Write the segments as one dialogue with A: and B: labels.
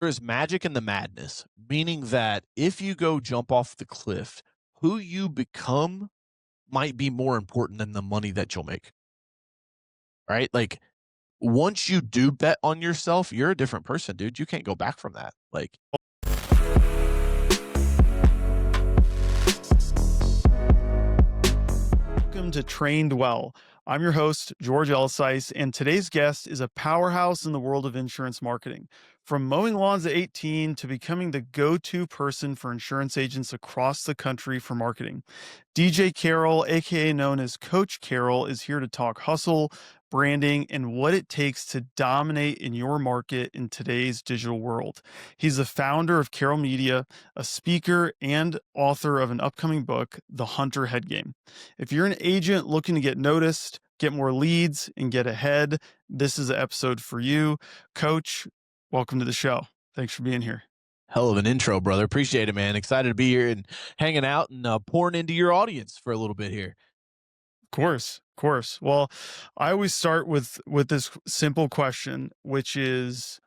A: There is magic in the madness, meaning that if you go jump off the cliff, who you become might be more important than the money that you'll make, right? Like once you do bet on yourself, you're a different person, dude. You can't go back from that. Like,
B: Welcome to Trained Well. I'm your host, George Elossais, and today's guest is a powerhouse in the world of insurance marketing. From mowing lawns at 18 to becoming the go-to person for insurance agents across the country for marketing, DJ Carroll, aka known as Coach Carroll, is here to talk hustle, branding, and what it takes to dominate in your market in today's digital world. He's the founder of Carroll Media, a speaker, and author of an upcoming book, The Hunter Head Game. If you're an agent looking to get noticed, get more leads, and get ahead, this is the episode for you. Coach, welcome to the show. Thanks for being here.
A: hell of an intro, brother. Appreciate it, man. Excited to be here and hanging out and pouring into your audience for a little bit here.
B: Of course. Well, I always start with this simple question, which is,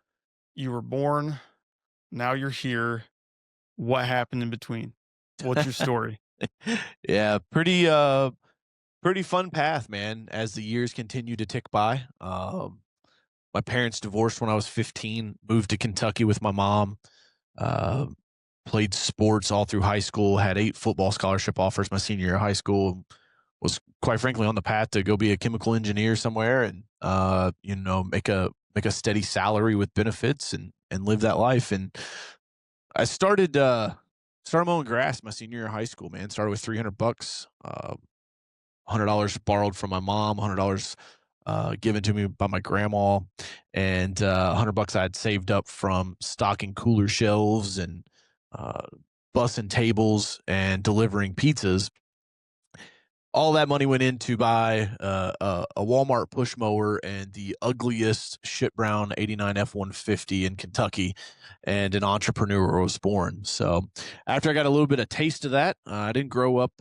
B: you were born, now you're here. What happened in between? What's your story?
A: Yeah, pretty fun path, man. As the years continue to tick by, my parents divorced when I was 15. Moved to Kentucky with my mom. Uh, Played sports all through high school. Had 8 football scholarship offers my senior year of high school. Was quite frankly on the path to go be a chemical engineer somewhere and make a steady salary with benefits and live that life. And I started mowing grass my senior year of high school, man. Started with $300, $100 borrowed from my mom, $100 given to me by my grandma, and $100 I had saved up from stocking cooler shelves and bussing tables and delivering pizzas. All that money went in to buy a Walmart push mower and the ugliest shit brown 89 F-150 in Kentucky, and an entrepreneur was born. So after I got a little bit of taste of that, I didn't grow up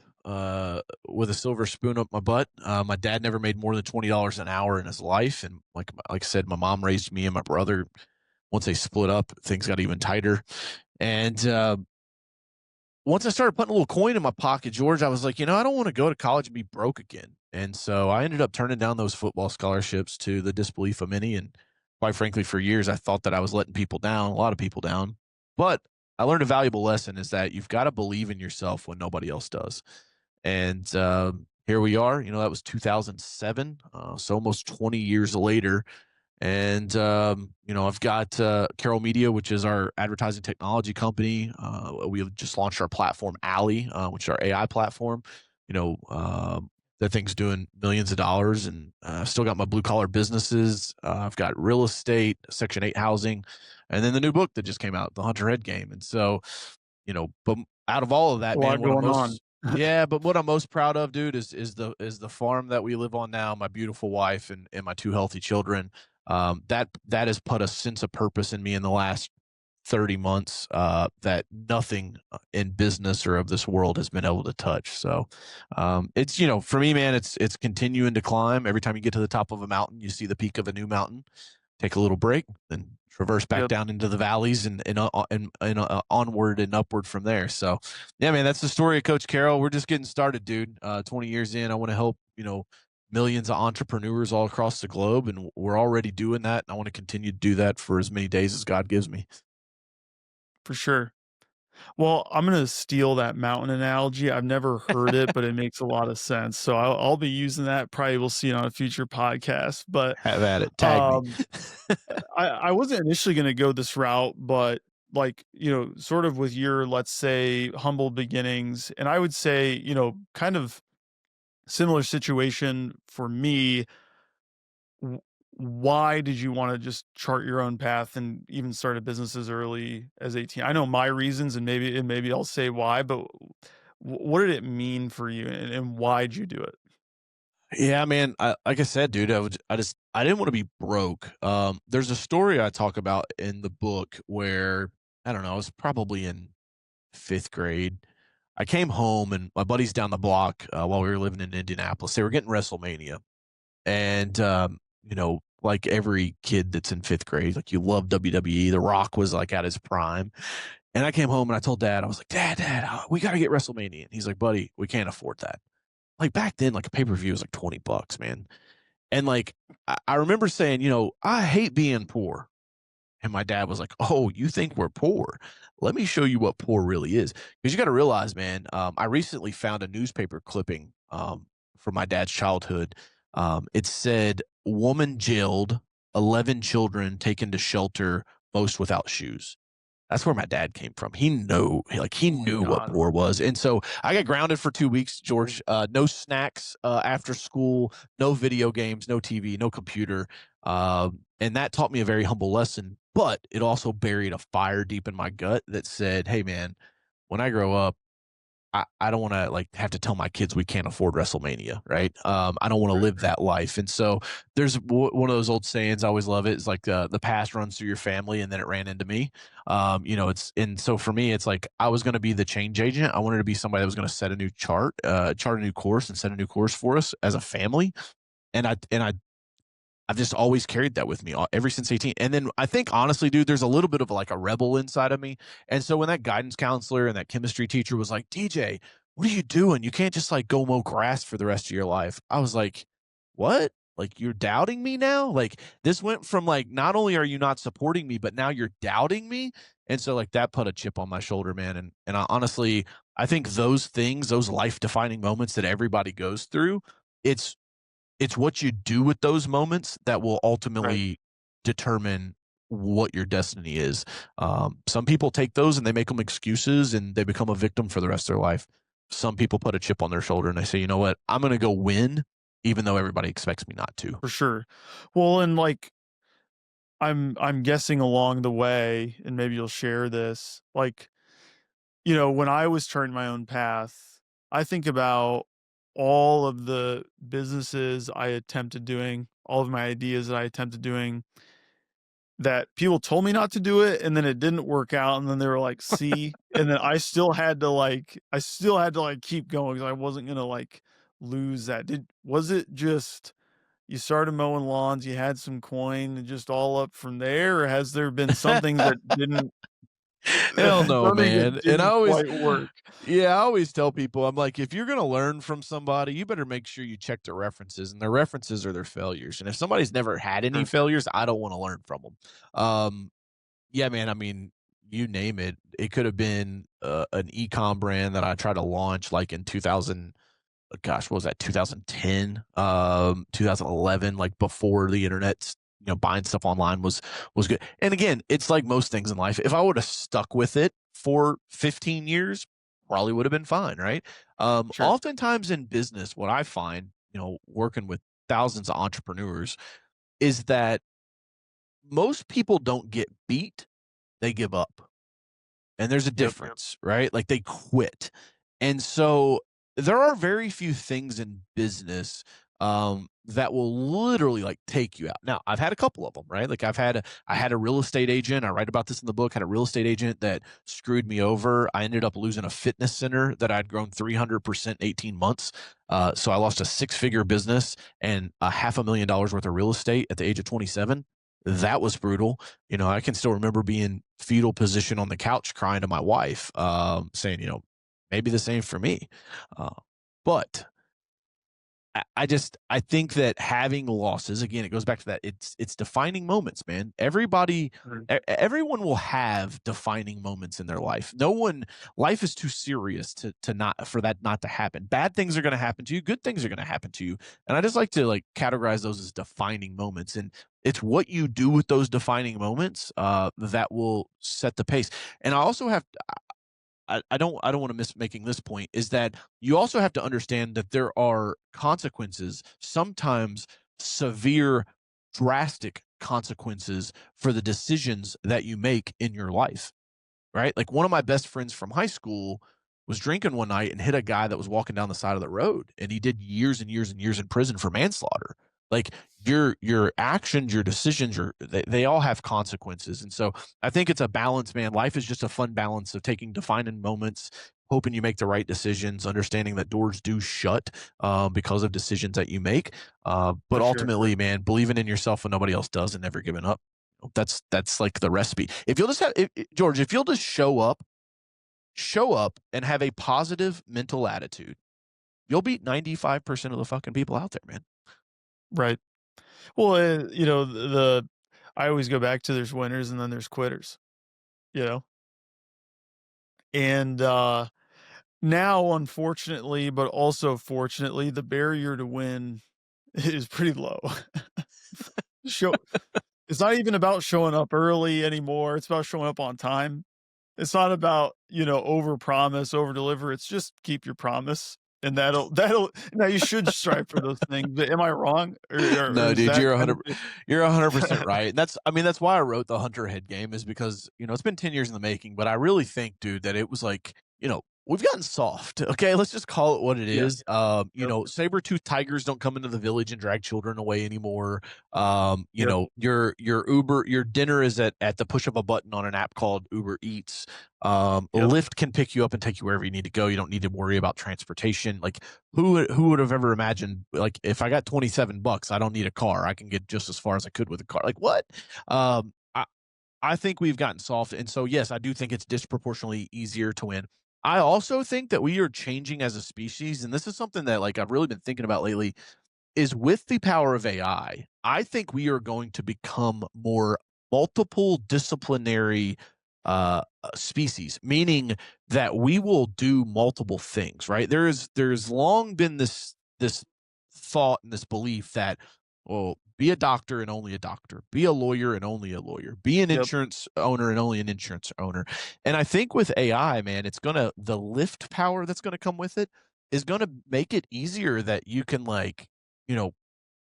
A: with a silver spoon up my butt. My dad never made more than $20 an hour in his life. And like I said, my mom raised me and my brother. Once they split up, things got even tighter. And once I started putting a little coin in my pocket, George, I was like, I don't want to go to college and be broke again. And so I ended up turning down those football scholarships to the disbelief of many. And quite frankly, for years, I thought that I was letting people down, a lot of people down. But I learned a valuable lesson is that you've got to believe in yourself when nobody else does. And here we are. That was 2007, so almost 20 years later. And, I've got Carroll Media, which is our advertising technology company. We just launched our platform, Alley, which is our AI platform. That thing's doing millions of dollars, and I've still got my blue collar businesses. I've got real estate, Section 8 housing, and then the new book that just came out, The Hunter Head Game. And so, but out of all of that, man, but what I'm most proud of, dude, is the farm that we live on now, my beautiful wife and my 2 healthy children. That has put a sense of purpose in me in the last 30 months that nothing in business or of this world has been able to touch. So it's, for me, man, it's continuing to climb. Every time you get to the top of a mountain, you see the peak of a new mountain. Take a little break, then traverse back down into the valleys and onward and upward from there. So, yeah, man, that's the story of Coach Carroll. We're just getting started, dude. 20 years in, I want to help, millions of entrepreneurs all across the globe, and we're already doing that. And I want to continue to do that for as many days as God gives me.
B: For sure. Well, I'm going to steal that mountain analogy. I've never heard it, but it makes a lot of sense. So I'll be using that. Probably we'll see it on a future podcast. But
A: have at it. Tag me.
B: I wasn't initially going to go this route, but sort of with your, let's say, humble beginnings, and I would say, kind of similar situation for me. Why did you want to just chart your own path and even start a business as early as 18? I know my reasons, and maybe I'll say why, but what did it mean for you, and why'd you do it?
A: Yeah, man. Like I said, dude, I didn't want to be broke. There's a story I talk about in the book where, I don't know, I was probably in 5th grade. I came home and my buddies down the block, while we were living in Indianapolis, they were getting WrestleMania. And, like every kid that's in fifth grade. Like you love WWE. The Rock was like at his prime. And I came home and I told dad, I was like, Dad, we got to get WrestleMania. And he's like, buddy, we can't afford that. Like back then, like a pay per view was like $20, man. And like, I remember saying, I hate being poor. And my dad was like, "Oh, you think we're poor? Let me show you what poor really is." Because you got to realize, man, I recently found a newspaper clipping from my dad's childhood. It said, "Woman jailed, 11 children taken to shelter, most without shoes." That's where my dad came from. He
B: Oh my
A: knew what
B: god.
A: poor was. And so I got grounded for 2 weeks, George. No snacks after school, no video games, no TV, no computer. And that taught me a very humble lesson, but it also buried a fire deep in my gut that said, hey, man, when I grow up, I don't want to like have to tell my kids we can't afford WrestleMania, right? I don't want to live that life. And so there's one of those old sayings. I always love it. It's like the past runs through your family, and then it ran into me. And so for me, it's like I was going to be the change agent. I wanted to be somebody that was going to set a new chart a new course, and set a new course for us as a family. I've just always carried that with me ever since 18. And then I think honestly, dude, there's a little bit of like a rebel inside of me. And so when that guidance counselor and that chemistry teacher was like, DJ, what are you doing? You can't just like go mow grass for the rest of your life. I was like, what? Like you're doubting me now? Like this went from like, not only are you not supporting me, but now you're doubting me. And so like that put a chip on my shoulder, man. And I honestly, I think those things, those life defining moments that everybody goes through, it's it's what you do with those moments that will
B: Right.
A: ultimately determine what your destiny is. Some people take those and they make them excuses and they become a victim for the rest of their life. Some people put a chip on their shoulder and they say, you know what, I'm going to go win, even though everybody expects me not to.
B: For sure. Well, and like I'm guessing along the way, and maybe you'll share this, like, when I was charting my own path, I think about all of the businesses I attempted doing, all of my ideas that I attempted doing that people told me not to do it, and then it didn't work out, and then they were like, "See?" And then I still had to, like, keep going 'cause I wasn't gonna, like, lose that. Did was it just you started mowing lawns, you had some coin, and just all up from there, or has there been something that didn't
A: Hell no,
B: something that
A: man. And
B: didn't quite work?
A: I always tell people, I'm like, if you're going to learn from somebody, you better make sure you check their references, and their references are their failures. And if somebody's never had any
B: Sure,
A: failures, I don't want to learn from them. Yeah, man. I mean, you name it. It could have been an ecom brand that I tried to launch like in 2000. Gosh, what was that? 2010, 2011, like before the internet. Buying stuff online was good. And again, it's like most things in life. If I would have stuck with it for 15 years, probably would have been fine, right?
B: sure.
A: Oftentimes in business, what I find, working with thousands of entrepreneurs, is that most people don't get beat, they give up. And there's a
B: Yep.
A: difference, right? Like they quit. And so there are very few things in business that will literally like take you out. Now, I've had a couple of them, right? Like I had a real estate agent. I write about this in the book. Had a real estate agent that screwed me over. I ended up losing a fitness center that I'd grown 300% in 18 months. So I lost a six-figure business and a $500,000 worth of real estate at the age of 27. That was brutal. I can still remember being fetal position on the couch crying to my wife, saying, maybe the same for me. Uh, but I think that having losses, again, it goes back to that. It's defining moments, man.
B: Right.
A: Everyone will have defining moments in their life. No one, life is too serious to not, for that not to happen. Bad things are going to happen to you. Good things are going to happen to you. And I just like to like categorize those as defining moments. And it's what you do with those defining moments that will set the pace. And I also have I don't want to miss making this point, is that you also have to understand that there are consequences, sometimes severe, drastic consequences for the decisions that you make in your life, right? Like one of my best friends from high school was drinking one night and hit a guy that was walking down the side of the road, and he did years and years and years in prison for manslaughter. Like your actions, your decisions, they all have consequences. And so I think it's a balance, man. Life is just a fun balance of taking defining moments, hoping you make the right decisions, understanding that doors do shut because of decisions that you make. But
B: For sure.
A: ultimately, man, believing in yourself when nobody else does and never giving up. That's like the recipe. If you'll just have George, if you'll just show up and have a positive mental attitude, you'll beat 95% of the fucking people out there, man.
B: Right. Well, you know, I always go back to there's winners and then there's quitters, you know? And, now, unfortunately, but also fortunately, the barrier to win is pretty low. Show It's not even about showing up early anymore, it's about showing up on time. It's not about, you know, overpromise, overdeliver, it's just keep your promise, and that'll now you should strive for those things, but am I wrong? Or
A: No,
B: is
A: dude,
B: that kind of the
A: you're 100% right. And that's I mean, that's why I wrote the Hunter Head game is because, it's been 10 years in the making, but I really think, dude, that it was like, we've gotten soft. Okay, let's just call it what it
B: Yeah,
A: is.
B: yep,
A: Saber-toothed tigers don't come into the village and drag children away anymore.
B: yep,
A: Your dinner is at the push of a button on an app called Uber Eats.
B: yep,
A: Lyft can pick you up and take you wherever you need to go. You don't need to worry about transportation. Like who would have ever imagined, like, if I got $27, I don't need a car. I can get just as far as I could with a car. Like what? I think we've gotten soft, and so yes, I do think it's disproportionately easier to win. I also think that we are changing as a species, and this is something that, like, I've really been thinking about lately, is with the power of AI, I think we are going to become more multiple disciplinary species, meaning that we will do multiple things, right? There's long been this thought and this belief that, well, be a doctor and only a doctor, be a lawyer and only a lawyer, be an
B: yep,
A: insurance owner and only an insurance owner. And I think with AI, man, the lift power that's gonna come with it is gonna make it easier that you can, like, you know,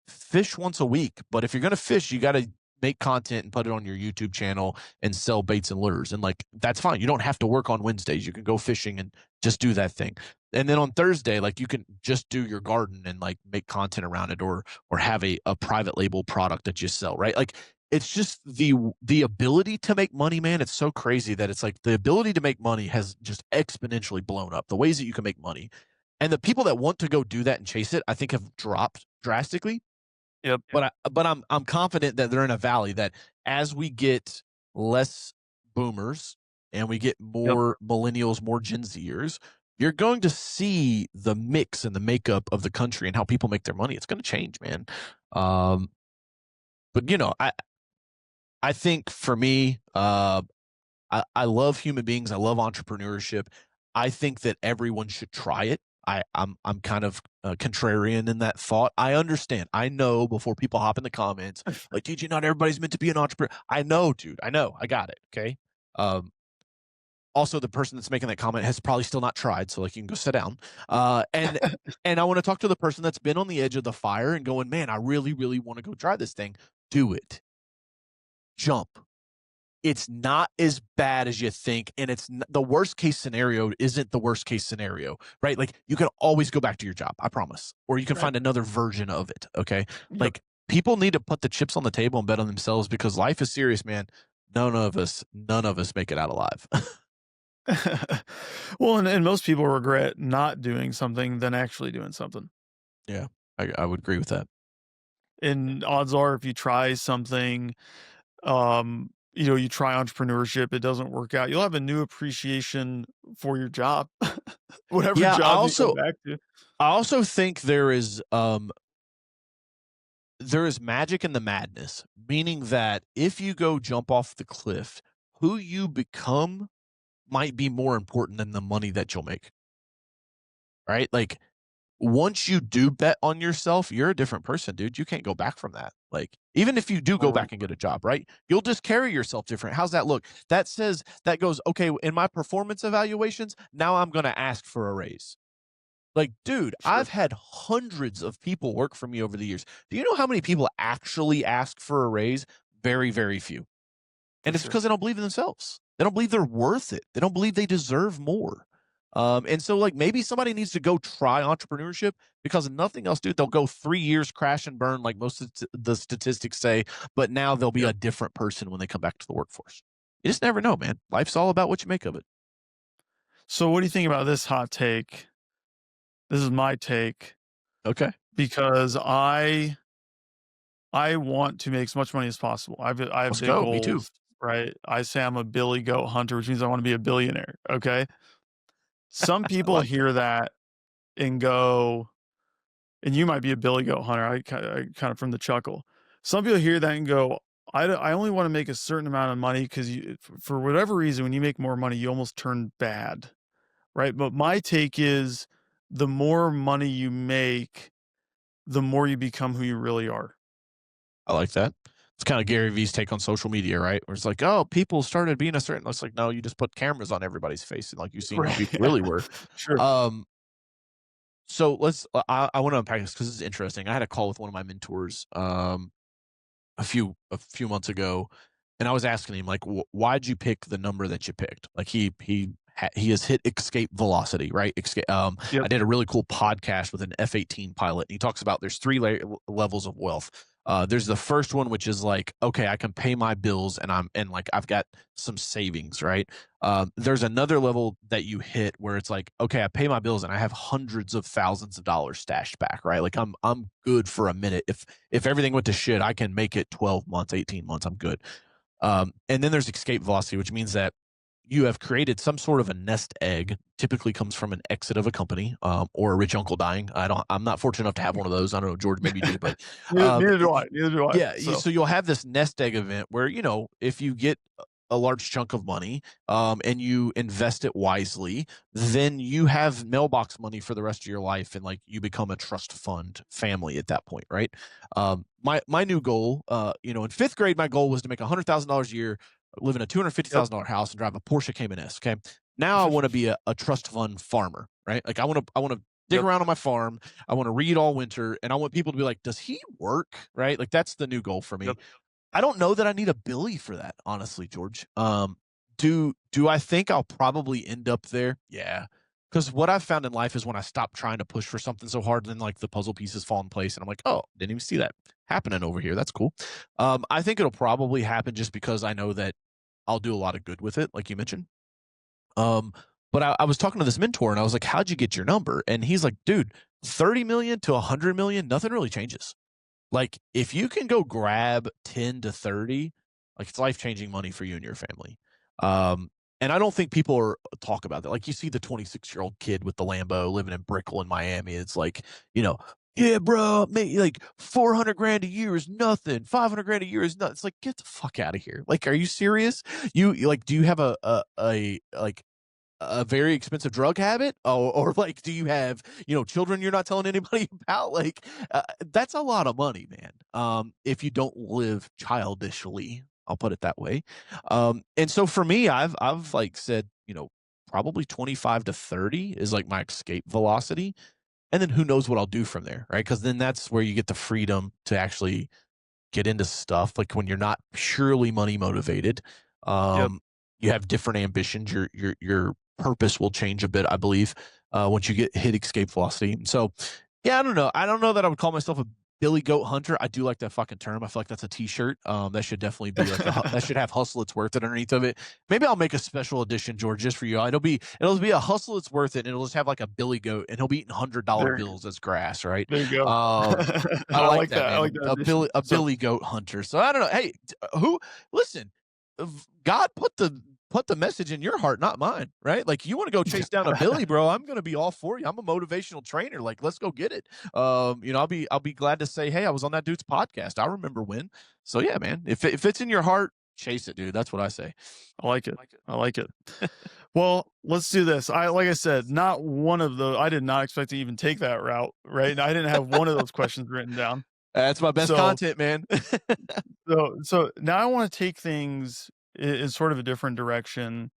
A: fish once a week. But if you're gonna fish, you gotta make content and put it on your YouTube channel and sell baits and lures. And, like, that's fine. You don't have to work on Wednesdays. You can go fishing and just do that thing. And then on Thursday, like, you can just do your garden and, like, make content around it, or have a private label product that you sell, right? Like, it's just the ability to make money, man. It's so crazy that it's like the ability to make money has just exponentially blown up. The ways that you can make money. And the people that want to go do that and chase it, I think, have dropped drastically.
B: yep,
A: But I'm confident that they're in a valley that, as we get less boomers and we get
B: yep.
A: more millennials, more Gen Zers, you're going to see the mix and the makeup of the country and how people make their money. It's going to change, man. Um, but I think for me, I love human beings. I love entrepreneurship. I think that everyone should try it. I'm kind of contrarian in that thought. I understand. I know, before people hop in the comments like, "TG, not everybody's meant to be an entrepreneur." I know, dude. I know. I got it. Okay. Um, Also, the person that's making that comment has probably still not tried, so, like, you can go sit down. And I want to talk to the person that's been on the edge of the fire and going, "Man, I really, really want to go try this thing." Do it. Jump. It's not as bad as you think, and the worst case scenario isn't the worst case scenario, right? Like, you can always go back to your job, I promise, or you can
B: Right,
A: find another version of it. Okay,
B: yep.
A: like, people need to put the chips on the table and bet on themselves, because life is serious, man. None of us make it out alive.
B: Well, and most people regret not doing something than actually doing something.
A: Yeah, I would agree with that.
B: And odds are if you try something, you know, you try entrepreneurship, it doesn't work out, you'll have a new appreciation for your job, whatever
A: Yeah, I
B: job you go
A: also
B: back to.
A: I also think there is magic in the madness, meaning that if you go jump off the cliff, who you become might be more important than the money that you'll make, right? Like, once you do bet on yourself, you're a different person, dude. You can't go back from that. Like, even if you do go
B: Or
A: back and get a job, right? You'll just carry yourself different. How's that look? That goes, okay, in my performance evaluations, now I'm going to ask for a raise. Like, dude,
B: sure,
A: I've had hundreds of people work for me over the years. Do you know how many people actually ask for a raise? Very, very few.
B: for
A: And it's
B: sure.
A: because they don't believe in themselves. They don't believe they're worth it. They don't believe they deserve more. And so, like, maybe somebody needs to go try entrepreneurship, because nothing else, dude. They'll go 3 years crash and burn, like most of the statistics say, but now they'll be a
B: Yep.
A: different person when they come back to the workforce. You just never know, man. Life's all about what you make of it.
B: So what do you think about this hot take? This is my take
A: Okay,
B: because I want to make as much money as possible. I have
A: let's
B: big
A: go. Me too.
B: goals, right? I say I'm a Billy Goat Hunter, which means I want to be a billionaire. Okay. Some
A: I
B: people
A: like it.
B: hear that and go, and you might be a Billy Goat Hunter. I kind of from the chuckle. Some people hear that and go, I only want to make a certain amount of money because for whatever reason, when you make more money, you almost turn bad, right? But my take is the more money you make, the more you become who you really are.
A: I like that. It's kind of Gary Vee's take on social media, right? Where it's like, oh, people started being a certain. It's like, no, you just put cameras on everybody's face, and like you've seen who
B: Right.
A: people really were.
B: Sure.
A: Um, so let's. I want to unpack this because it's interesting. I had a call with one of my mentors. A few months ago, and I was asking him like, "Why'd you pick the number that you picked?" Like he has hit escape velocity, right? I
B: Yep.
A: did a really cool podcast with an F-18 pilot, and he talks about there's three levels of wealth. There's the first one, which is like, okay, I can pay my bills, and like I've got some savings, right? There's another level that you hit where it's like, okay, I pay my bills and I have hundreds of thousands of dollars stashed back, right? Like I'm good for a minute. If everything went to shit, I can make it 12 months, 18 months. I'm good. And then there's escape velocity, which means that you have created some sort of a nest egg. Typically comes from an exit of a company or a rich uncle dying. I'm not fortunate enough to have one of those. I don't know, George, maybe you do, but
B: Neither,
A: um,
B: neither do I. Neither do I.
A: yeah,
B: So,
A: so you'll have this nest egg event where, if you get a large chunk of money, and you invest it wisely, then you have mailbox money for the rest of your life, and like you become a trust fund family at that point, right? My new goal, in fifth grade, my goal was to make $100,000 a year, live in a two hundred fifty
B: yep.
A: thousand dollar house, and drive a Porsche Cayman S. Okay, now I want to be a trust fund farmer, right? Like I want to dig
B: Yep.
A: around on my farm. I want to read all winter, and I want people to be like, "Does he work?" Right? Like that's the new goal for me.
B: Yep.
A: I don't know that I need a Billy for that, honestly, George. Do I think I'll probably end up there? Yeah. Because what I've found in life is when I stop trying to push for something so hard, then like the puzzle pieces fall in place, and I'm like, oh, didn't even see that happening over here. That's cool. I think it'll probably happen just because I know that I'll do a lot of good with it, like you mentioned. Um, but I was talking to this mentor, and I was like, "How'd you get your number?" And he's like, "Dude, 30 million to 100 million, nothing really changes." Like, if you can go grab 10 to 30, like, it's life-changing money for you and your family. Um, and I don't think people talk about that. Like, you see the 26-year-old kid with the Lambo living in Brickell in Miami. It's like, you know, "Yeah, bro, like 400 grand a year is nothing. 500 grand a year is nothing." It's like, get the fuck out of here. Like, are you serious? Like, do you have like a very expensive drug habit, or like, do you have children you're not telling anybody about? Like, that's a lot of money, man. If you don't live childishly, I'll put it that way. And so for me, I've like said, probably 25 to 30 is like my escape velocity, and then who knows what I'll do from there, right? Because then that's where you get the freedom to actually get into stuff like when you're not purely money motivated.
B: Yep.
A: um you have different ambitions. Your purpose will change a bit, I believe, once you hit escape velocity. So yeah, I don't know that I would call myself a Billy Goat Hunter. I do like that fucking term. I feel like that's a t-shirt. That should definitely be like that should have hustle it's worth it underneath of it. Maybe I'll make a special edition, George, just for you. It'll be a hustle it's worth it, and it'll just have like a Billy Goat, and he'll be eating $100
B: there,
A: bills as grass, right?
B: there you go.
A: um I
B: I
A: like
B: like
A: that,
B: that. I
A: man.
B: like that addition.
A: A
B: So,
A: Billy Goat Hunter. So I don't know. Hey, who? Listen, God put the message in your heart, not mine. Right? Like you want to go chase down a Billy, bro. I'm gonna be all for you. I'm a motivational trainer. Like let's go get it. I'll be glad to say, hey, I was on that dude's podcast. I remember when. So yeah, man. If it's in your heart, chase it, dude. That's what I say.
B: I like it. I like it. Well, let's do this. Like I said, not one of the I did not expect to even take that route, right? And I didn't have one of those questions written down.
A: That's my best
B: So,
A: content, man.
B: so now I want to take things in sort of a different direction.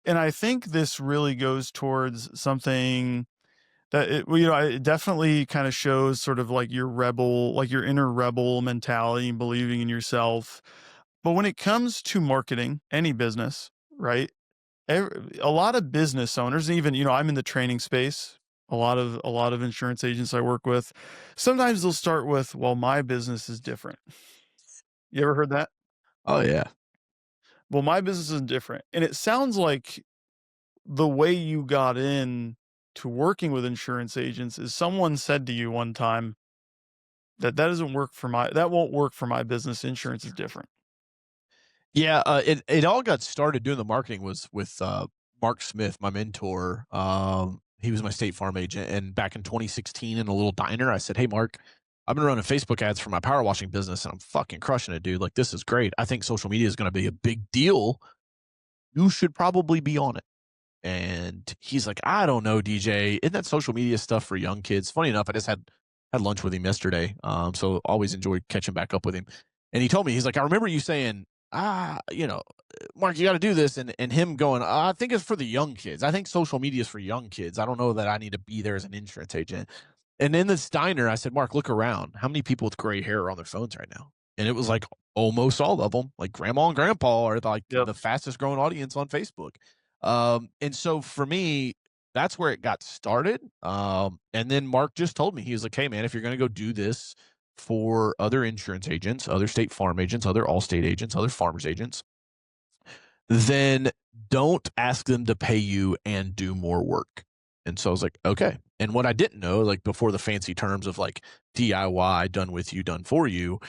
B: And I think this really goes towards something that well, it definitely kind of shows sort of like your rebel, like your inner rebel mentality and believing in yourself. But when it comes to marketing, any business, right? A lot of business owners, and even, I'm in the training space. A lot of insurance agents I work with, sometimes they'll start with, "Well, my business is different." You ever heard that?
A: Oh yeah.
B: "Well, my business is different," and it sounds like the way you got in to working with insurance agents is someone said to you one time that won't work for my business. Insurance is different.
A: Yeah, it all got started doing the marketing was with Mark Smith, my mentor. He was my State Farm agent, and back in 2016, in a little diner, I said, "Hey, Mark, I've been running Facebook ads for my power washing business, and I'm fucking crushing it, dude. Like, this is great. I think social media is going to be a big deal. You should probably be on it." And he's like, "I don't know, DJ. Isn't that social media stuff for young kids?" Funny enough, I just had lunch with him yesterday. So always enjoy catching back up with him. And he told me, he's like, "I remember you saying, Mark, you got to do this," and him going, "I think it's for the young kids. I think social media is for young kids. I don't know that I need to be there as an insurance agent." And in this diner, I said, "Mark, look around. How many people with gray hair are on their phones right now?" And it was like almost all of them. Like grandma and grandpa are like
B: Yep.
A: the fastest growing audience on Facebook. And so for me, that's where it got started. And then Mark just told me, he was like, "Hey man, if you're going to go do this for other insurance agents, other State Farm agents, other Allstate agents, other farmers agents, then don't ask them to pay you and do more work." And so I was like, okay. And what I didn't know, like before the fancy terms of like DIY, done with you, done for you,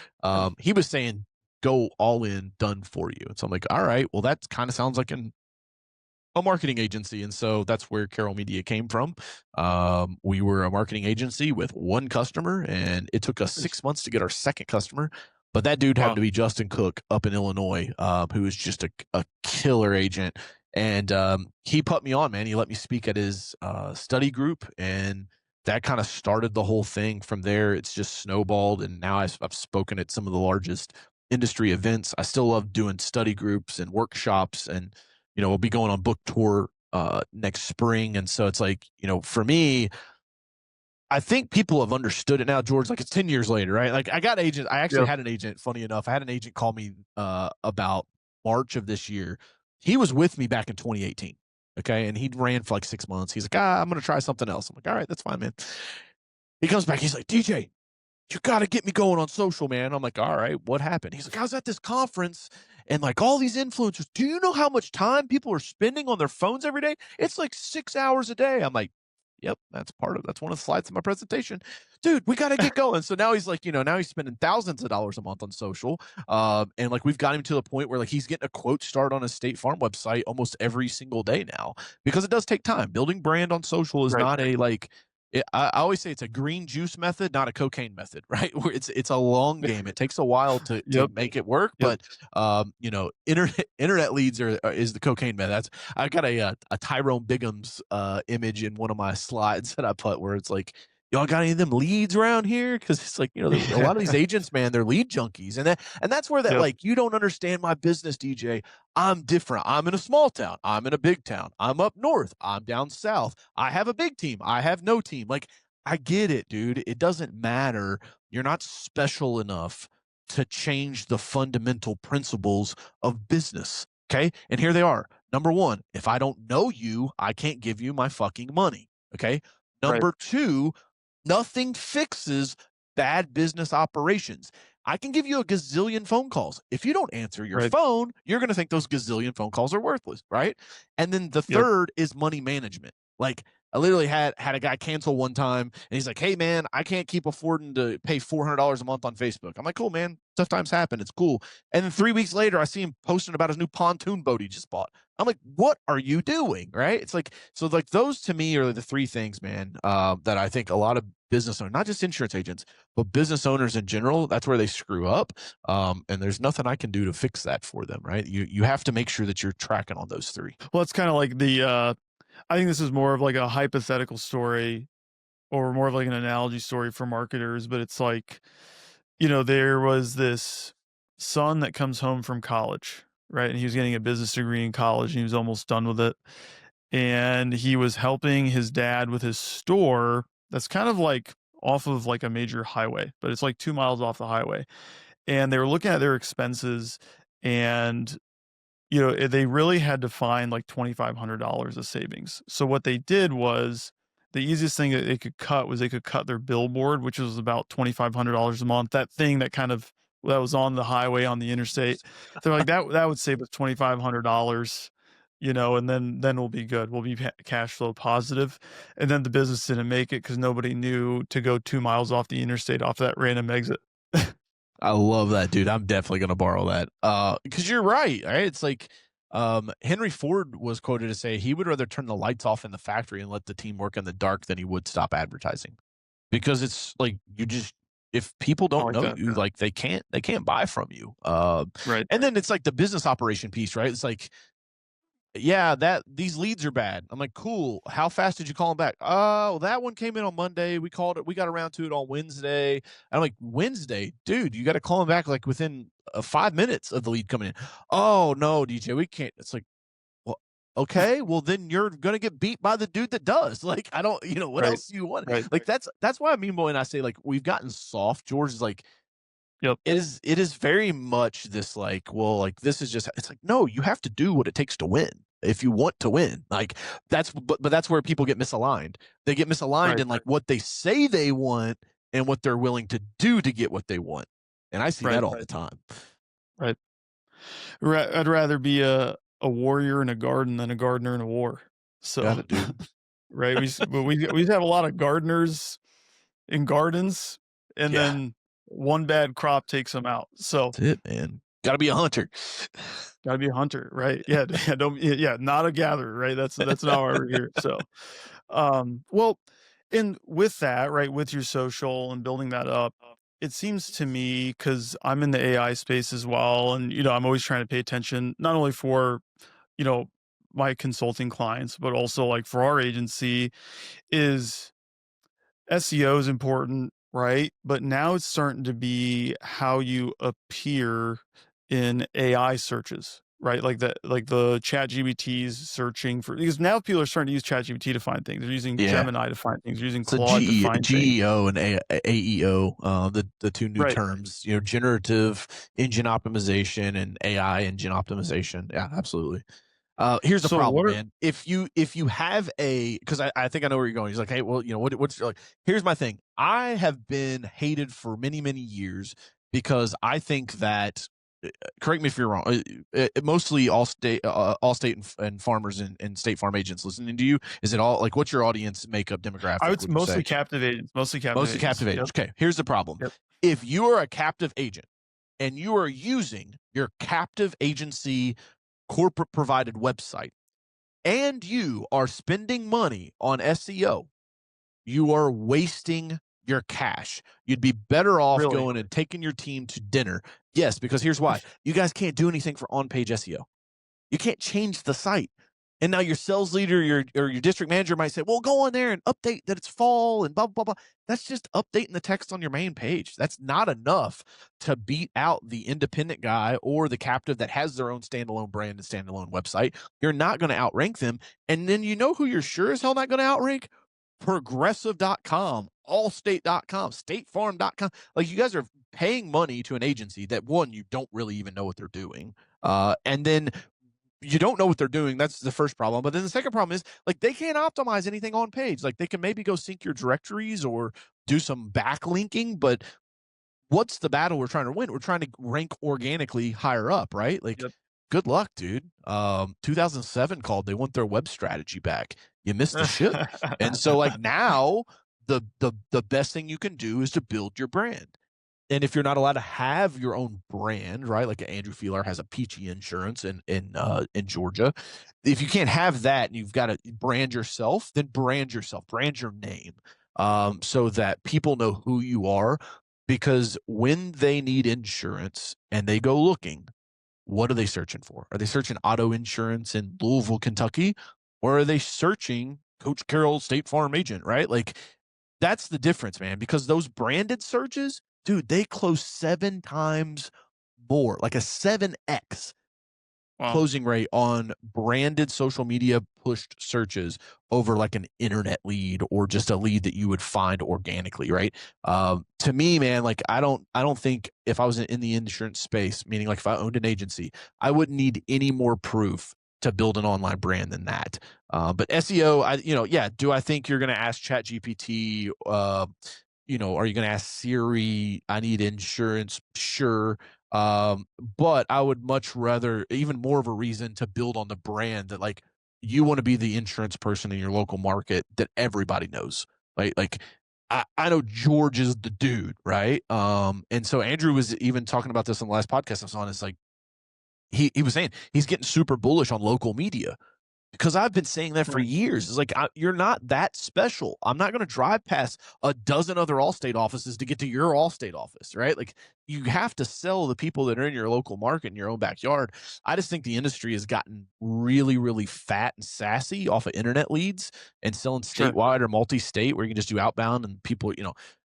A: he was saying go all in, done for you. And so I'm like, all right, well, that kind of sounds like a marketing agency. And so that's where Carroll Media came from. We were a marketing agency with one customer, and it took us
B: Nice.
A: 6 months to get our second customer. But that dude happened
B: Wow.
A: to be Justin Cook up in Illinois, who is just a killer agent. And he put me on, man. He let me speak at his study group, and that kind of started the whole thing. From there, it's just snowballed. And now I've spoken at some of the largest industry events. I still love doing study groups and workshops, and we'll be going on book tour next spring. And so it's like, for me, I think people have understood it now, George. Like, it's 10 years later, right? Like, I actually
B: Yep.
A: had an agent, funny enough. I had an agent call me about March of this year. He was with me back in 2018. Okay. And he ran for like 6 months. He's like, I'm going to try something else. I'm like, all right, that's fine, man. He comes back. He's like, DJ, you got to get me going on social, man. I'm like, all right, what happened? He's like, I was at this conference, and like all these influencers, do you know how much time people are spending on their phones every day? It's like 6 hours a day. I'm like, yep, that's one of the slides of my presentation. Dude, we got to get going. So now he's like, now he's spending thousands of dollars a month on social. And like we've got him to the point where like he's getting a quote start on a State Farm website almost every single day now, because it does take time. Building brand on social is
B: Right.
A: not a like I always say it's a green juice method, not a cocaine method, right? Where it's a long game. It takes a while to
B: Yep.
A: make it work,
B: Yep.
A: but internet leads is the cocaine method. That's I got a Tyrone Biggums image in one of my slides that I put where it's like, y'all got any of them leads around here? Because it's like, a lot of these agents, man, they're lead junkies, and that's where that
B: Yep.
A: like you don't understand my business, DJ. I'm different. I'm in a small town. I'm in a big town. I'm up north. I'm down south. I have a big team. I have no team. Like, I get it, dude. It doesn't matter. You're not special enough to change the fundamental principles of business. Okay. And here they are. Number one, if I don't know you, I can't give you my fucking money. Okay.
B: Right.
A: Number two, nothing fixes bad business operations. I can give you a gazillion phone calls. If you don't answer your
B: Right.
A: phone, you're going to think those gazillion phone calls are worthless, right? And then the
B: Yep.
A: third is money management. Like, I literally had a guy cancel one time, and he's like, "Hey man, I can't keep affording to pay $400 a month on Facebook." I'm like, "Cool, man. Tough times happen. It's cool." And then 3 weeks later, I see him posting about his new pontoon boat he just bought. I'm like, "What are you doing?" Right? It's like, so like those to me are the three things, man, that I think a lot of business owners, not just insurance agents, but business owners in general, that's where they screw up. And there's nothing I can do to fix that for them, right? You have to make sure that you're tracking on those three.
B: Well, it's kind of like I think this is more of like a hypothetical story or more of like an analogy story for marketers, but it's like, there was this son that comes home from college, right? And he was getting a business degree in college and he was almost done with it. And he was helping his dad with his store that's kind of like off of like a major highway, but it's like 2 miles off the highway. And they were looking at their expenses and they really had to find like $2,500 of savings. So what they did was the easiest thing that they could cut was they could cut their billboard, which was about $2,500 a month. That thing that kind of that was on the highway on the interstate. They're like that would save us $2,500. and then we'll be good. We'll be cash flow positive, and then the business didn't make it because nobody knew to go 2 miles off the interstate off that random exit.
A: I love that, dude. I'm definitely gonna borrow that. Because you're right? It's like Henry Ford was quoted to say he would rather turn the lights off in the factory and let the team work in the dark than he would stop advertising. Because it's like you just if people
B: I
A: don't
B: like
A: know
B: that.
A: you, like they can't buy from you.
B: Right,
A: And then it's like the business operation piece, right? It's like yeah, that these leads are bad. I'm like, cool. How fast did you call them back? Oh, that one came in on Monday. We called it. We got around to it on Wednesday. And I'm like, Wednesday, dude, you got to call them back like within 5 minutes of the lead coming in. Oh no, DJ, we can't. It's like, well, okay, well then you're gonna get beat by the dude that does. Like, I don't, what
B: right,
A: else do you want?
B: right.
A: Like that's why I mean, boy, and I say like we've gotten soft. George is like
B: Yep,
A: it is very much this like, well, like this is just it's like, no, you have to do what it takes to win if you want to win. Like but that's where people get misaligned. They get misaligned
B: right,
A: in like what they say they want and what they're willing to do to get what they want. And I see that
B: right,
A: all the time.
B: right. I'd rather be a warrior in a garden than a gardener in a war. So,
A: Got it, dude.
B: right, but we have a lot of gardeners in gardens, and
A: Yeah.
B: then one bad crop takes them out. So,
A: That's it, man. Gotta be a hunter.
B: gotta be a hunter, right? Yeah, yeah, don't yeah, not a gatherer, right? That's not why we're here. So, well, and with that, right, with your social and building that up, it seems to me because I'm in the AI space as well, and I'm always trying to pay attention not only for you know my consulting clients, but also like for our agency is SEO is important, right? But now it's starting to be how you appear in AI searches, right? Like the chat GBTs searching for because now people are starting to use chat GBT to find things. They're using
A: Yeah.
B: Gemini to find things, they're using
A: So
B: Claude to find things.
A: GEO and AEO, the two new
B: Right.
A: terms, generative engine optimization and AI engine optimization. Yeah, absolutely. Here's the
B: So
A: problem,
B: what are
A: man. If you have because I think I know where you're going. He's like, hey, well, what's like? Here's my thing. I have been hated for many years because I think that. Correct me if you're wrong. Mostly all state and farmers and state farm agents listening to you. Is it all like what's your audience makeup
B: I
A: demographic?
B: would
A: Would you say
B: mostly captive
A: mostly
B: agents.
A: captive
B: Yep.
A: agents? Okay, here's the problem.
B: Yep.
A: If you are a captive agent and you are using your captive agency corporate provided website and you are spending money on SEO, you are wasting your cash. You'd be better off
B: Really?
A: going and taking your team to dinner. Yes, because here's why. You guys can't do anything for on-page SEO. You can't change the site. And now your sales leader, your district manager might say, "Well, go on there and update that it's fall and blah blah blah." That's just updating the text on your main page. That's not enough to beat out the independent guy or the captive that has their own standalone brand and standalone website. You're not going to outrank them. And then you know who you're sure as hell not going to outrank? Progressive.com, allstate.com, statefarm.com. Like you guys are paying money to an agency that one, you don't really even know what they're doing. And then you don't know what they're doing. That's the first problem. But then the second problem is like they can't optimize anything on page. Like they can maybe go sync your directories or do some backlinking, but what's the battle we're trying to win? We're trying to rank organically higher up, right? Like
B: Yep.
A: good luck, dude. 2007 called, they want their web strategy back. You missed the ship. And so like now the best thing you can do is to build your brand. And if you're not allowed to have your own brand, right? Like Andrew Feeler has a Peachy Insurance in Georgia. If you can't have that and you've got to brand yourself, then brand yourself, brand your name, so that people know who you are. Because when they need insurance and they go looking, what are they searching for? Are they searching auto insurance in Louisville, Kentucky, or are they searching Coach Carroll State Farm agent? Right? Like that's the difference, man, because those branded searches, dude, they close 7 times more, like a 7x
B: Wow.
A: closing rate on branded social media pushed searches over like an internet lead or just a lead that you would find organically, right? To me, man, like I don't think if I was in the insurance space, meaning like if I owned an agency, I wouldn't need any more proof to build an online brand than that. But SEO, yeah. Do I think you're going to ask ChatGPT? Are you going to ask Siri? I need insurance. Sure. But I would much rather, even more of a reason to build on the brand that like you want to be the insurance person in your local market that everybody knows. Right. Like I know George is the dude, right? And so Andrew was even talking about this on the last podcast I was on. It's like he was saying he's getting super bullish on local media because I've been saying that for
B: Right.
A: years. It's like you're not that special. I'm not going to drive past a dozen other Allstate offices to get to your Allstate office, right? Like you have to sell the people that are in your local market in your own backyard. I just think the industry has gotten really, really fat and sassy off of internet leads and selling
B: Sure.
A: statewide or multi-state where you can just do outbound and people,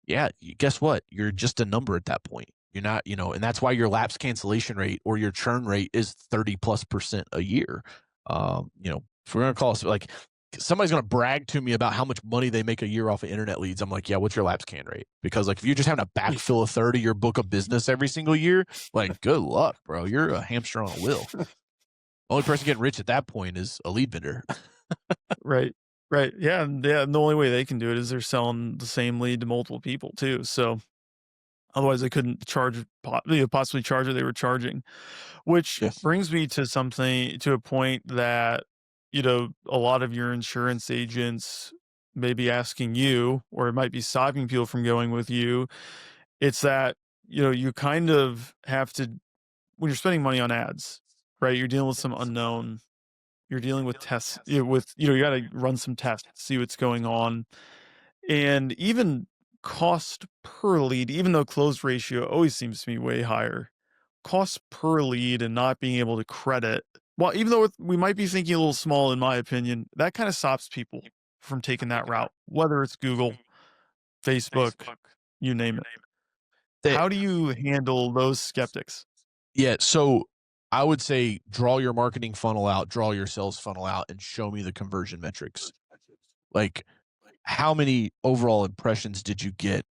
A: yeah, guess what? You're just a number at that point. You're not, and that's why your lapse cancellation rate or your churn rate is 30+% a year. If we're gonna call us like somebody's gonna brag to me about how much money they make a year off of internet leads, I'm like, yeah, what's your lapse can rate? Because like if you're just having to backfill a third of your book of business every single year, like good luck, bro. You're a hamster on a wheel. Only person getting rich at that point is a lead vendor.
B: Right. Right. Yeah. Yeah. And the only way they can do it is they're selling the same lead to multiple people too. So otherwise, they couldn't charge, possibly charge what they were charging. Which
A: Yes.
B: brings me to a point that, a lot of your insurance agents may be asking you, or it might be stopping people from going with you. It's that, you kind of have to, when you're spending money on ads, right? You're dealing with some unknown, you're dealing with tests, you got to run some tests, see what's going on. And even cost per lead, even though close ratio always seems to be way higher, cost per lead and not being able to credit, well, even though we might be thinking a little small, in my opinion, that kind of stops people from taking that route, whether it's Google, Facebook, you name it.
A: That
B: How do you handle those skeptics?
A: Yeah, so I would say draw your marketing funnel out, draw your sales funnel out, and show me the conversion metrics. Like, how many overall impressions did you get?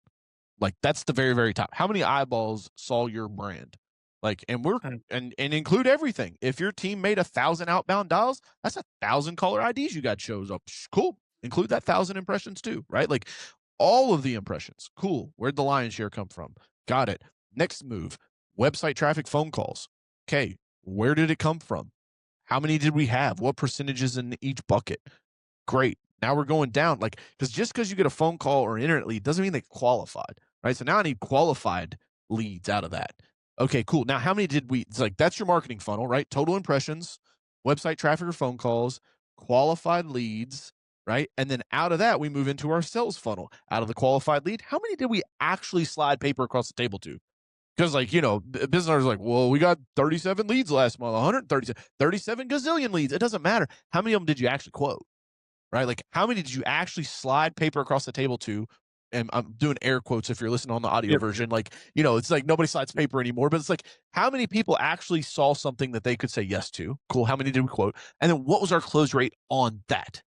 A: Like, that's the very, very top. How many eyeballs saw your brand? Like, and we're
B: Mm.
A: and include everything. If your team made 1,000 outbound dials, that's 1,000 caller IDs you got shows up. Cool. Include that 1,000 impressions too, right? Like all of the impressions. Cool. Where'd the lion's share come from? Got it. Next move, website traffic, phone calls. Okay, where did it come from? How many did we have? What percentages in each bucket? Great. Now we're going down. Like, because just because you get a phone call or an internet lead doesn't mean they qualified, right? So now I need qualified leads out of that. Okay, cool. Now, how many did we? It's like that's your marketing funnel, right? Total impressions, website traffic or phone calls, qualified leads, right? And then out of that, we move into our sales funnel. Out of the qualified lead, how many did we actually slide paper across the table to? Because, like, business owners are like, well, we got 37 leads last month, 137, 37 gazillion leads. It doesn't matter. How many of them did you actually quote? Right? Like, how many did you actually slide paper across the table to? And I'm doing air quotes if you're listening on the audio
B: Yep.
A: version. Like, it's like nobody slides paper anymore, but it's like, how many people actually saw something that they could say yes to? Cool. How many did we quote? And then what was our close rate on that?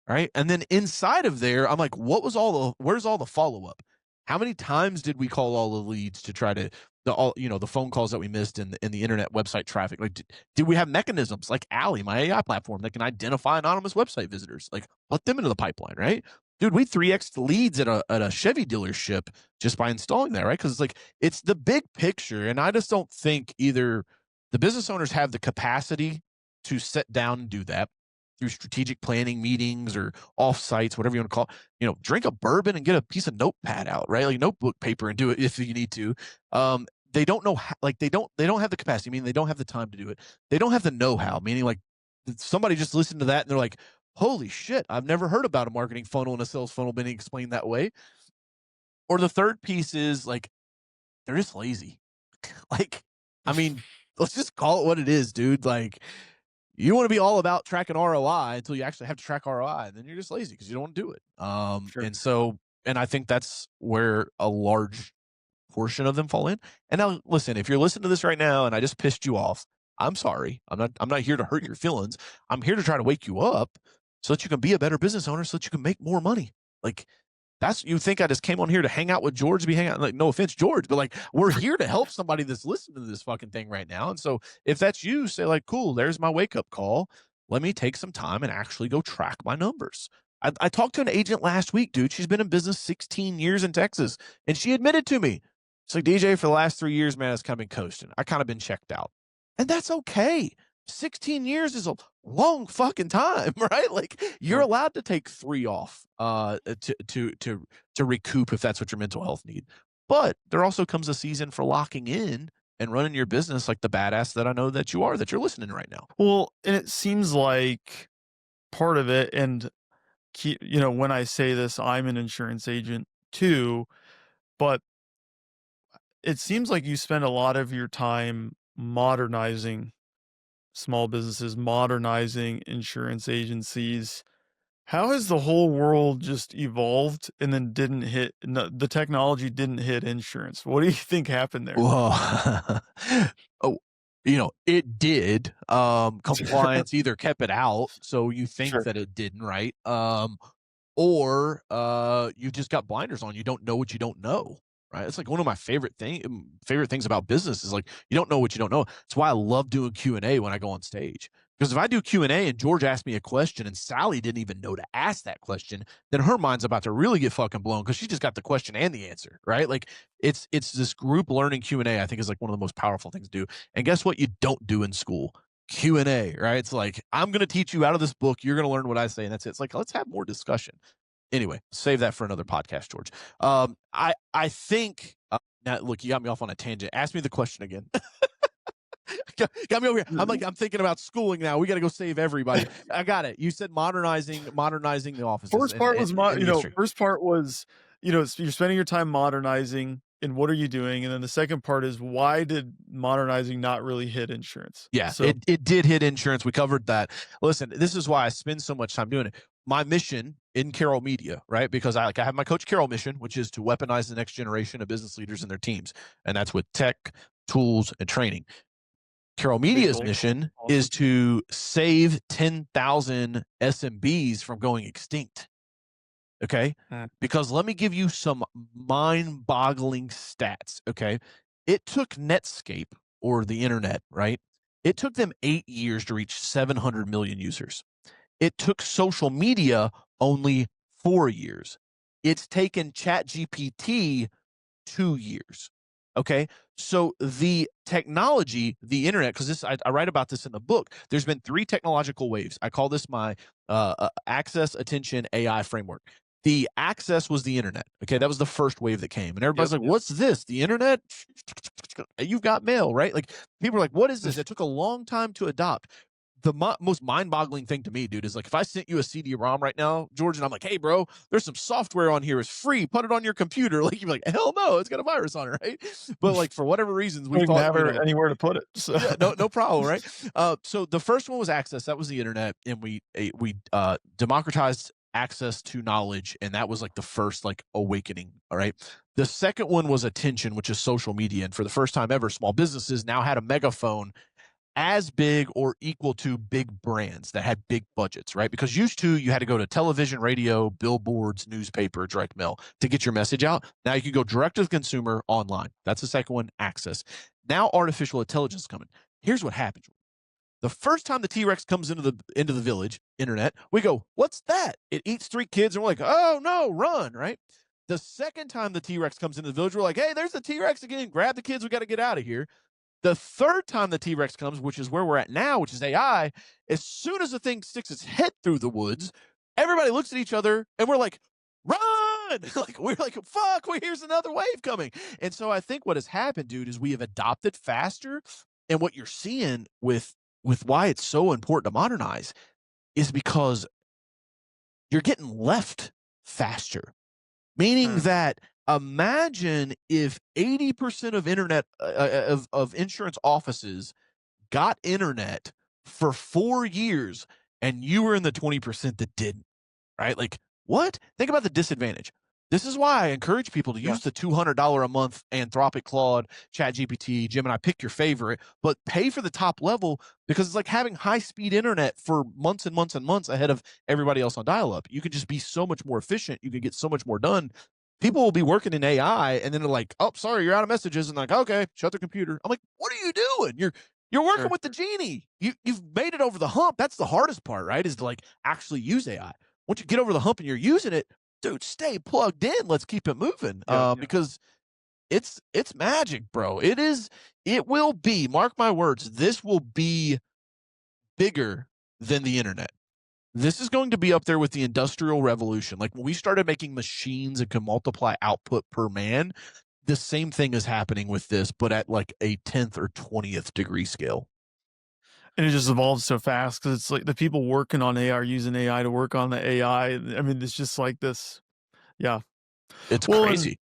A: Right. And then inside of there, I'm like, where's all the follow up? How many times did we call all the leads to try to, the phone calls that we missed in the internet website traffic? Like, did we have mechanisms like Alley, my AI platform, that can identify anonymous website visitors? Like, let them into the pipeline, right? Dude, we 3x the leads at a Chevy dealership just by installing that, right? Because it's the big picture, and I just don't think either the business owners have the capacity to sit down and do that through strategic planning meetings or off sites, whatever you want to call it. Drink a bourbon and get a piece of notepad out, right? Like notebook paper, and do it if you need to. They don't know how, like they don't have the capacity, meaning they don't have the time to do it. They don't have the know-how, meaning like somebody just listened to that and they're like, holy shit, I've never heard about a marketing funnel and a sales funnel being explained that way. Or the third piece is like they're just lazy. Like, I mean, let's just call it what it is, dude. Like, you want to be all about tracking ROI until you actually have to track ROI, and then you're just lazy because you don't want to do it.
B: Sure.
A: And I think that's where a large portion of them fall in. And now, listen, if you're listening to this right now and I just pissed you off, I'm sorry. I'm not here to hurt your feelings. I'm here to try to wake you up so that you can be a better business owner, so that you can make more money. Like, that's, you think I just came on here to hang out with George, be hanging out, like, no offense, George, but like, we're here to help somebody that's listening to this fucking thing right now. And so if that's you, say like, cool, there's my wake up call. Let me take some time and actually go track my numbers. I talked to an agent last week, dude. She's been in business 16 years in Texas, and she admitted to me, It's like, DJ, for the last 3 years, man, it's kind of been coasting. I kind of been checked out. And that's okay. 16 years is a long fucking time, right? Like you're
B: Sure.
A: allowed to take 3 off to recoup if that's what your mental health need. But there also comes a season for locking in and running your business like the badass that I know that you are, that you're listening right now.
B: Well, and it seems like part of it, and when I say this, I'm an insurance agent too, but it seems like you spend a lot of your time modernizing small businesses, modernizing insurance agencies. How has the whole world just evolved and then didn't hit no, the technology didn't hit insurance? What do you think happened there?
A: Well, oh, it did. Compliance either kept it out, so you think
B: Sure.
A: that it didn't, right? Or you just got blinders on. You don't know what you don't know, right? It's like one of my favorite things about business is like you don't know what you don't know. It's why I love doing Q&A when I go on stage. Because if I do Q&A and George asked me a question and Sally didn't even know to ask that question, then her mind's about to really get fucking blown because she just got the question and the answer, right? Like it's this group learning Q&A I think is like one of the most powerful things to do. And guess what you don't do in school? Q&A, right? It's like I'm going to teach you out of this book, you're going to learn what I say, and that's it. It's like let's have more discussion. Anyway, save that for another podcast, George. I think now look, you got me off on a tangent. Ask me the question again. Got me over here. I'm thinking about schooling now. We got to go save everybody. I got it. You said modernizing the offices
B: First part was
A: and the industry.
B: first part was, you're spending your time modernizing and what are you doing? And then the second part is why did modernizing not really hit insurance?
A: Yeah,
B: So
A: it did hit insurance. We covered that. Listen, this is why I spend so much time doing it. My mission in Carroll Media, right? Because I have my Coach Carroll mission, which is to weaponize the next generation of business leaders and their teams, and that's with tech, tools, and training. Carroll
B: big
A: Media's
B: goal.
A: mission is
B: Awesome.
A: to save 10,000 SMBs from going extinct. Okay. Because let me give you some mind boggling stats. Okay. It took Netscape or the internet, right? It took them 8 years to reach 700 million users. It took social media only 4 years. It's taken ChatGPT 2 years. Okay. So the technology, the internet, because I write about this in the book, there's been 3 technological waves. I call this my access, attention, AI framework. The access was the internet. Okay. That was the first wave that came. And everybody's
B: Yep.
A: like, what's this? The internet? You've got mail, right? Like people are like, what is this? It took a long time to adopt. The most mind-boggling thing to me, dude, is like if I sent you a CD-ROM right now, George, and I'm like, hey, bro, there's some software on here. It's free. Put it on your computer. Like you're like, hell no, it's got a virus on it, right? But like for whatever reasons, we
B: Don't even
A: thought,
B: have anywhere to put it. So
A: yeah, no problem, right? So the first one was access. That was the internet, and we democratized access to knowledge, and that was like the first like awakening. All right. The second one was attention, which is social media, and for the first time ever, small businesses now had a megaphone as big or equal to big brands that had big budgets, right? Because used to you had to go to television, radio, billboards, newspaper, direct mail to get your message out. Now you can go direct to the consumer online. That's the second one, access. Now artificial intelligence is coming. Here's what happens. The first time the T-Rex comes into the village, internet, we go, what's that? It eats 3 kids, and we're like, oh no, run, right? The second time the T-Rex comes into the village, we're like, hey, there's the T-Rex again. Grab the kids, we got to get out of here. The third time the T-Rex comes, which is where we're at now, which is AI, as soon as the thing sticks its head through the woods, everybody looks at each other and we're like, run! Like we're like, fuck, here's another wave coming. And so I think what has happened, dude, is we have adopted faster. And what you're seeing with why it's so important to modernize is because you're getting left faster. Meaning that imagine if 80% of internet of insurance offices got internet for 4 years and you were in the 20% that didn't, right? Like, what? Think about the disadvantage. This is why I encourage people to
B: yeah,
A: use the $200 a month Anthropic, Claude, ChatGPT, Gemini, pick your favorite, but pay for the top level because it's like having high speed internet for months and months and months ahead of everybody else on dial up. You can just be so much more efficient. You can get so much more done. People will be working in AI and then they're like, oh, sorry, you're out of messages. And like, okay, shut the computer. I'm like, what are you doing? You're working
B: sure.
A: with the genie. You've made it over the hump. That's the hardest part, right? Is to like actually use AI. Once you get over the hump and you're using it, dude, stay plugged in. Let's keep it moving.
B: Yeah.
A: Because It's magic, bro. It will be, mark my words, this will be bigger than the internet. This is going to be up there with the industrial revolution. Like when we started making machines that can multiply output per man, the same thing is happening with this, but at like a 10th or 20th degree scale.
B: And it just evolves so fast because it's like the people working on AI are using AI to work on the AI. I mean, it's just like this. Yeah.
A: It's
B: Well, and
A: crazy.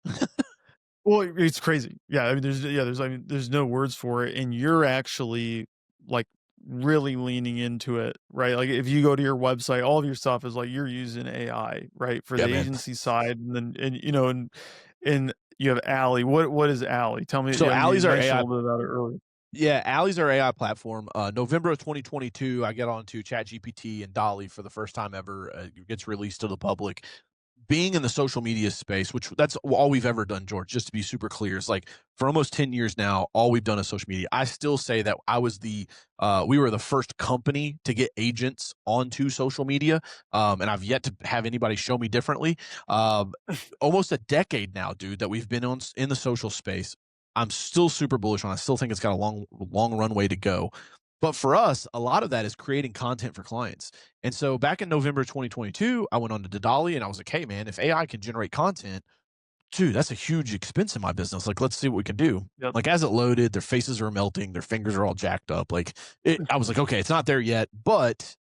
B: well, it's crazy. Yeah, I mean, I mean, there's no words for it, and you're actually like really leaning into it, right? Like if you go to your website, all of your stuff is like you're using AI, right, for
A: Yeah,
B: the
A: man.
B: agency side, and then and you have Alley. What is Alley? Tell me.
A: So
B: I mean, you
A: Alley's our
B: mentioned a
A: AI.
B: little bit about it earlier.
A: Yeah, Alley's our AI platform. November of 2022, I get onto ChatGPT and Dolly for the first time ever. It gets released to the public. Being in the social media space, which that's all we've ever done, George, just to be super clear, is like for almost 10 years now, all we've done is social media. I still say that we were the first company to get agents onto social media. And I've yet to have anybody show me differently. Um, Almost a decade now, dude, that we've been on in the social space. I'm still super bullish on. I still think it's got a long runway to go. But for us, a lot of that is creating content for clients. And so back in November 2022, I went on to Dadali and I was like, hey, man, if AI can generate content, dude, that's a huge expense in my business. Like, let's see what we can do.
B: Yep.
A: Like, as it loaded, their faces are melting, their fingers are all jacked up. I was like, okay, it's not there yet, but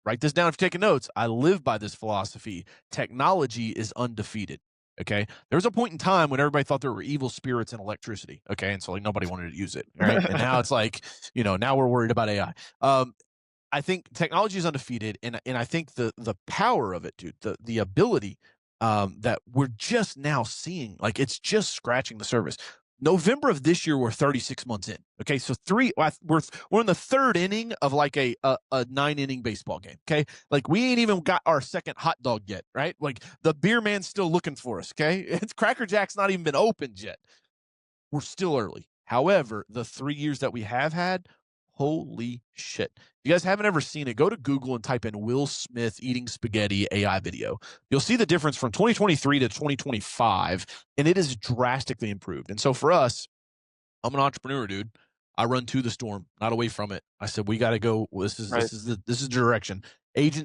A: write this down if you're taking notes. I live by this philosophy. Technology is undefeated. Okay. There was a point in time when everybody thought there were evil spirits in electricity. Okay. And so like nobody wanted to use it. Right. And now it's like, now we're worried about AI. I think technology is undefeated, and I think the power of it, dude, the ability that we're just now seeing, like it's just scratching the surface. November of this year, we're 36 months in. Okay, so we're in the third inning of like a 9 inning baseball game. Okay, like we ain't even got our second hot dog yet, right? Like the beer man's still looking for us. Okay, it's Cracker Jack's not even been opened yet. We're still early. However, the 3 years that we have had, holy shit. If you guys haven't ever seen it, go to Google and type in Will Smith eating spaghetti AI video. You'll see the difference from 2023 to 2025, and it is drastically improved. And so for us, I'm an entrepreneur, dude. I run to the storm, not away from it. I said we got to go.
B: Right.
A: This is the direction.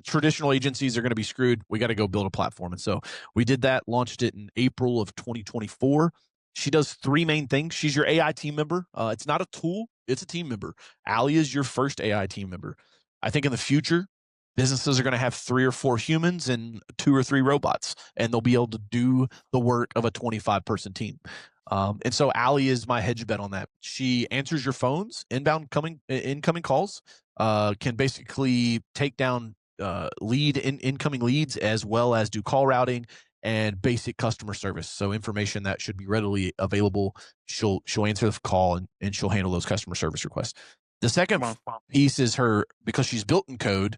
A: Traditional agencies are going to be screwed. We got to go build a platform, and so we did that. Launched it in April of 2024. She does three main things. She's your AI team member. It's not a tool; it's a team member. Allie is your first AI team member. I think in the future, businesses are going to have 3 or 4 humans and 2 or 3 robots, and they'll be able to do the work of a 25-person team. And so Allie is my hedge bet on that. She answers your phones, incoming calls, can basically take down incoming leads as well as do call routing and basic customer service. So information that should be readily available, she'll answer the call and she'll handle those customer service requests. The second
B: Wow.
A: piece is her, because she's built in code,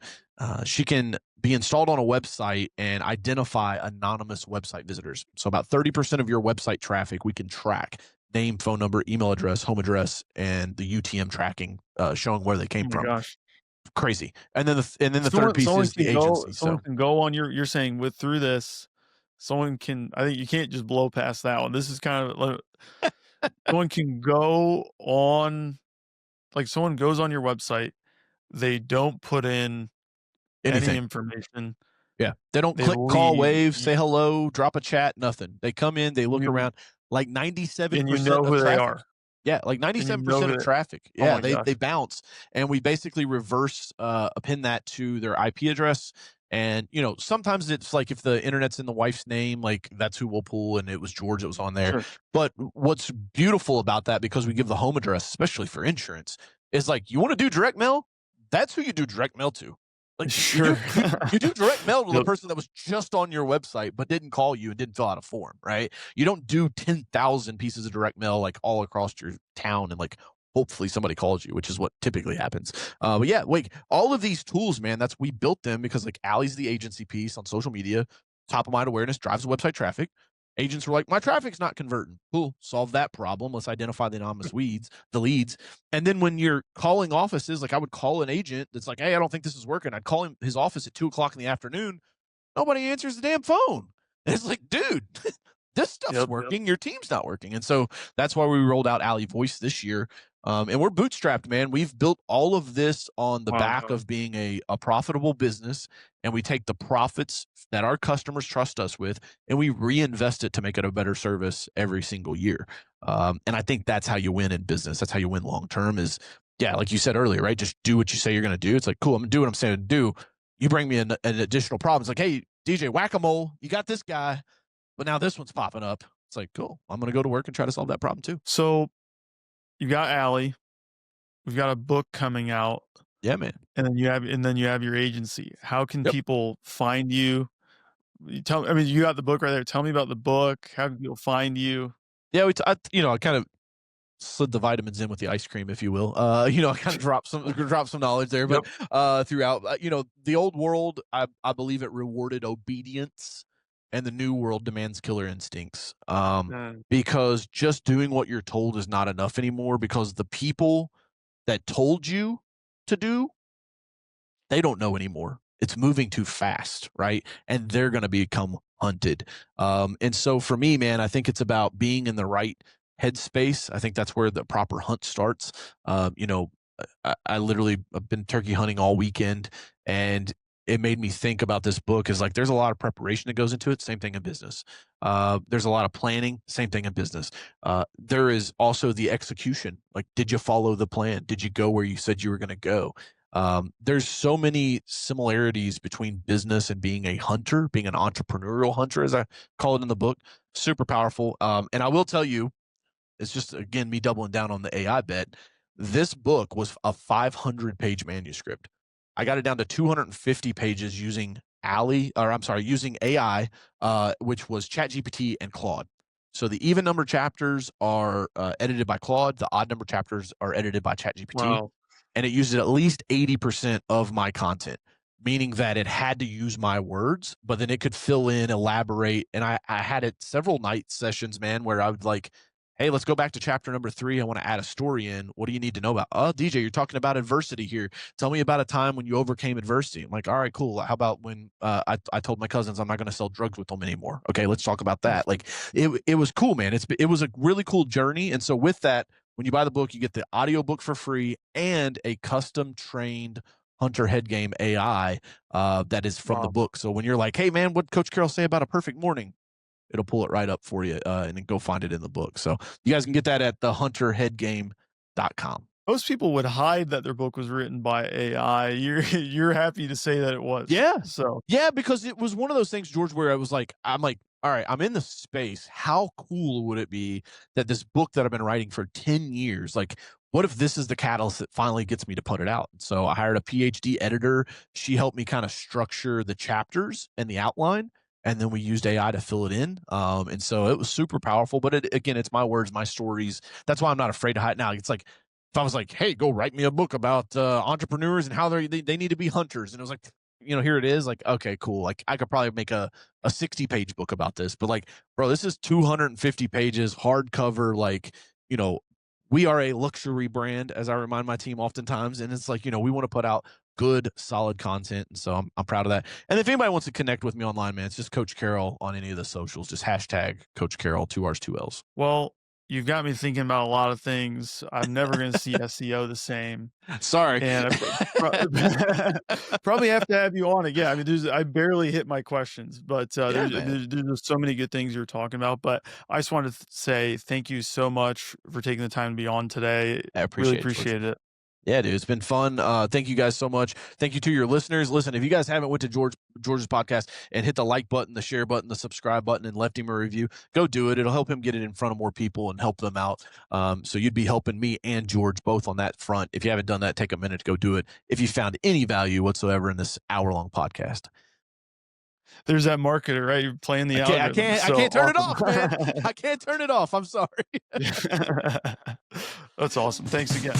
A: she can be installed on a website and identify anonymous website visitors. So about 30% of your website traffic we can track: name, phone number, email address, home address, and the UTM tracking showing where they
B: Oh
A: came
B: my
A: from.
B: gosh.
A: Crazy. And then the third piece is the agency.
B: Someone
A: So
B: can go on you're saying with through this, someone can I think you can't just blow past that one. This is kind of like someone can go on like someone goes on your website, they don't put in any
A: anything.
B: information,
A: Yeah. They don't
B: they
A: click, call,
B: leave,
A: wave, say hello, drop a chat, nothing. They come in, they look
B: you
A: around. Like
B: and you
A: 97%
B: know
A: of
B: who they
A: traffic.
B: are,
A: Yeah, like
B: and you know
A: 97%
B: who
A: of
B: they
A: traffic.
B: oh
A: Yeah,
B: my
A: they
B: gosh.
A: bounce, and we basically reverse pin that to their IP address. And sometimes it's like if the internet's in the wife's name, like that's who we'll pull, and it was George that was on there.
B: Sure.
A: But what's beautiful about that, because we give the home address, especially for insurance, is like you want to do direct mail, that's who you do direct mail to. Like
B: Sure.
A: you do direct mail to the
B: Yep.
A: person that was just on your website but didn't call you and didn't fill out a form, right? You don't do 10,000 pieces of direct mail like all across your town and like hopefully somebody calls you, which is what typically happens. But yeah, like all of these tools, man, we built them because like Allie's the agency piece on social media, top of mind awareness drives website traffic. Agents were like, my traffic's not converting. Cool, solve that problem. Let's identify the anonymous leads. And then when you're calling offices, like I would call an agent that's like, hey, I don't think this is working. I'd call his office at 2 o'clock in the afternoon. Nobody answers the damn phone. And it's like, dude, this stuff's
B: Yep.
A: working, your team's not working. And so that's why we rolled out Alley Voice this year. And we're bootstrapped, man. We've built all of this on the
B: Wow.
A: back of being a profitable business. And we take the profits that our customers trust us with and we reinvest it to make it a better service every single year. And I think that's how you win in business. That's how you win long term is, yeah, like you said earlier, right? Just do what you say you're going to do. It's like, cool, I'm going to do what I'm saying to do. You bring me an additional problem. It's like, hey, DJ, whack-a-mole, you got this guy, but now this one's popping up. It's like, cool, I'm going to go to work and try to solve that problem too.
B: So you got Allie. We've got a book coming out.
A: Yeah, man.
B: And then you have your agency. How can
A: Yep.
B: people find you? I mean, you got the book right there. Tell me about the book. How can people find you?
A: Yeah, I kind of slid the vitamins in with the ice cream, if you will. I kind of dropped some knowledge there, but throughout, the old world, I believe it rewarded obedience, and the new world demands killer instincts. Because just doing what you're told is not enough anymore. Because the people that told you to do, they don't know anymore. It's moving too fast, right? And they're going to become hunted. And so for me, man, I think it's about being in the right headspace. I think that's where the proper hunt starts. I literally have been turkey hunting all weekend, and it made me think about this book is like there's a lot of preparation that goes into it. Same thing in business. There's a lot of planning. Same thing in business. There is also the execution. Like, did you follow the plan? Did you go where you said you were going to go? There's so many similarities between business and being a hunter, being an entrepreneurial hunter, as I call it in the book. Super powerful. And I will tell you, it's just, again, me doubling down on the AI bet. This book was a 500-page manuscript. I got it down to 250 pages using using AI, which was ChatGPT and Claude. So the even number chapters are edited by Claude. The odd number chapters are edited by ChatGPT.
B: Wow.
A: And it uses at least 80% of my content, meaning that it had to use my words, but then it could fill in, elaborate. And I had it several night sessions, man, where I would like, hey, let's go back to chapter number 3. I want to add a story in. What do you need to know about? Oh, DJ, you're talking about adversity here. Tell me about a time when you overcame adversity. I'm like, all right, cool. How about when I told my cousins I'm not going to sell drugs with them anymore? Okay, let's talk about that. Like, it was cool, man. It was a really cool journey. And so with that, when you buy the book, you get the audiobook for free and a custom trained hunter head game AI that is from the book. So when you're like, hey, man, what Coach Carroll say about a perfect morning? It'll pull it right up for you and then go find it in the book. So you guys can get that at thehunterheadgame.com.
B: Most people would hide that their book was written by AI. You're happy to say that it was.
A: Yeah.
B: So
A: yeah, because it was one of those things, George, where I'm like, all right, I'm in the space. How cool would it be that this book that I've been writing for 10 years, like, what if this is the catalyst that finally gets me to put it out? So I hired a PhD editor. She helped me kind of structure the chapters and the outline. And then we used AI to fill it in. And so it was super powerful. But again, it's my words, my stories. That's why I'm not afraid to hide now. It's like, if I was like, hey, go write me a book about entrepreneurs and how they need to be hunters. And it was like, here it is. Like, okay, cool. Like, I could probably make a 60-page book about this. But like, bro, this is 250 pages, hardcover. Like, we are a luxury brand, as I remind my team oftentimes. And it's like, we want to put out good, solid content. And so I'm proud of that. And if anybody wants to connect with me online, man, it's just Coach Carroll on any of the socials. Just hashtag Coach Carroll, 2 R's, 2 L's.
B: Well, you've got me thinking about a lot of things. I'm never going to see SEO the same.
A: Sorry.
B: And I probably have to have you on again. I mean, I barely hit my questions, but there's just so many good things you're talking about. But I just wanted to say thank you so much for taking the time to be on today.
A: I
B: really appreciate it.
A: Yeah, dude, it's been fun. Thank you guys so much. Thank you to your listeners. Listen, if you guys haven't went to George's podcast and hit the like button, the share button, the subscribe button, and left him a review, go do it. It'll help him get it in front of more people and help them out. So you'd be helping me and George both on that front. If you haven't done that, take a minute to go do it. If you found any value whatsoever in this hour-long podcast.
B: There's that marketer, right? You're playing the algorithm.
A: I can't turn it off, man. I can't turn it off. I'm sorry.
B: That's awesome. Thanks again.